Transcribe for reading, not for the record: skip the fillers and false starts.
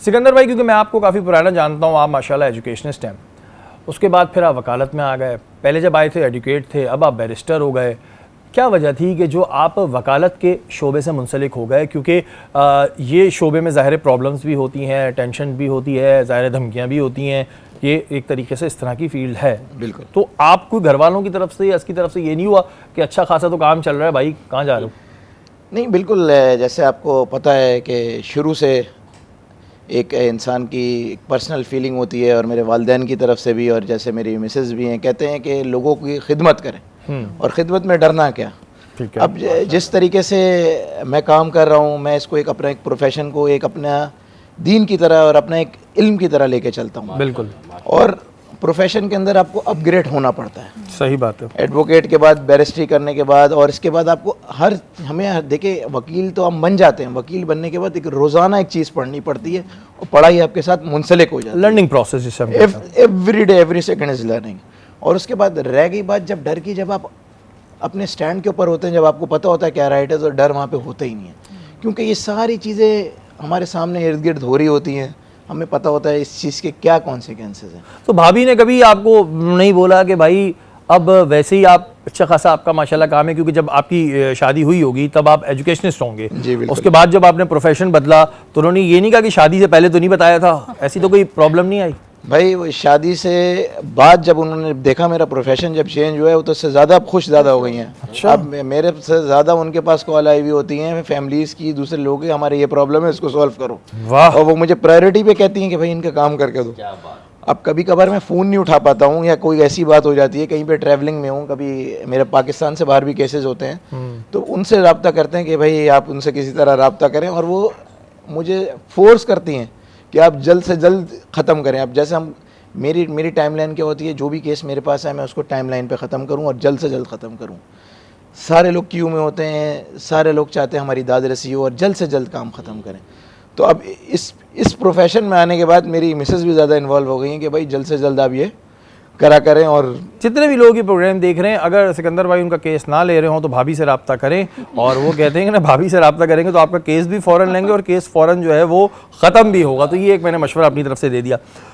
सिकंदर भाई, क्योंकि मैं आपको काफ़ी पुराना जानता हूँ, आप माशाल्लाह एजुकेशनिस्ट हैं, उसके बाद फिर आप वकालत में आ गए, पहले जब आए थे एडवोकेट थे, अब आप बैरिस्टर हो गए। क्या वजह थी कि जो आप वकालत के शोबे से मुंसलिक हो गए? क्योंकि ये शोबे में ज़ाहिर प्रॉब्लम्स भी होती हैं, टेंशन भी होती है, ज़ाहिर धमकियाँ भी होती हैं, ये एक तरीके से इस तरह की फील्ड है। बिल्कुल। तो आपको घर वालों की तरफ से या इसकी तरफ से ये नहीं हुआ कि अच्छा खासा तो काम चल रहा है भाई, कहाँ जा रहे हो? नहीं, बिल्कुल। जैसे आपको पता है कि शुरू से एक इंसान की एक पर्सनल फीलिंग होती है, और मेरे वालिदैन की तरफ से भी, और जैसे मेरी मिसेज़ भी हैं, कहते हैं कि लोगों की खिदमत करें, और ख़िदमत में डरना क्या। ठीक है। अब जिस तरीके से मैं काम कर रहा हूँ, मैं इसको एक अपना एक प्रोफेशन को एक अपना दीन की तरह और अपना एक इल्म की तरह लेके चलता हूँ। बिल्कुल। और प्रोफेशन के अंदर आपको अपग्रेड होना पड़ता है। सही बात है। एडवोकेट के बाद बैरिस्ट्री करने के बाद, और इसके बाद आपको हमें देखिए, वकील तो हम बन जाते हैं, वकील बनने के बाद एक रोज़ाना एक चीज़ पढ़नी पड़ती है, और पढ़ाई आपके साथ मुंसलिक हो जाती है। लर्निंग प्रोसेस जिसे हम कहते हैं। Every day every second is learning. और उसके बाद रह गई बात जब डर की, जब आप अपने स्टैंड के ऊपर होते हैं, जब आपको पता होता है क्या राइट है, तो डर वहाँ पे होता ही नहीं है, क्योंकि ये सारी चीज़ें हमारे सामने इर्द गिर्द हो रही होती हैं, हमें पता होता है इस चीज़ के क्या कॉन्सिक्वेंसेस हैं। तो भाभी ने कभी आपको नहीं बोला कि भाई अब वैसे ही आप अच्छा खासा आपका माशाल्लाह काम है, क्योंकि जब आपकी शादी हुई होगी तब आप एजुकेशनिस्ट होंगे, जी बिल्कुल। उसके बाद जब आपने प्रोफेशन बदला तो उन्होंने ये नहीं कहा कि शादी से पहले तो नहीं बताया था? ऐसी तो कोई प्रॉब्लम नहीं आई? भाई वो शादी से बाद जब उन्होंने देखा मेरा प्रोफेशन जब चेंज हुआ है, तो उससे ज़्यादा खुश ज़्यादा हो गई हैं। अच्छा। अब मेरे से ज़्यादा उनके पास कॉल आई हुई होती हैं फैमिलीज़ की, दूसरे लोगों की, हमारे ये प्रॉब्लम है, इसको सॉल्व करो। वाह। और वो मुझे प्रायोरिटी पे कहती हैं कि भाई इनका काम करके दो। अब कभी कभार मैं फ़ोन नहीं उठा पाता हूँ, या कोई ऐसी बात हो जाती है, कहीं पे ट्रैवलिंग में हूँ, कभी मेरे पाकिस्तान से बाहर भी केसेस होते हैं, तो उनसे रब्ता करते हैं कि भाई आप उनसे किसी तरह रब्ता करें, और वो मुझे फोर्स करती हैं कि आप जल्द से जल्द ख़त्म करें। अब जैसे हम मेरी टाइमलाइन क्या होती है, जो भी केस मेरे पास है मैं उसको टाइमलाइन पे ख़त्म करूं और जल्द से जल्द ख़त्म करूं। सारे लोग क्यू में होते हैं, सारे लोग चाहते हैं हमारी दाद रसी हो और जल्द से जल्द काम ख़त्म करें। तो अब इस प्रोफेशन में आने के बाद मेरी मिसेस भी ज़्यादा इन्वॉल्व हो गई हैं कि भाई जल्द से जल्द आप ये करा करें। और जितने भी लोग ये प्रोग्राम देख रहे हैं, अगर सिकंदर भाई उनका केस ना ले रहे हो तो भाभी से रब्ता करें, और वो कहते हैं कि ना भाभी से रब्ता करेंगे तो आपका केस भी फ़ौरन लेंगे और केस फ़ौरन जो है वो ख़त्म भी होगा। तो ये एक मैंने मशवरा अपनी तरफ से दे दिया।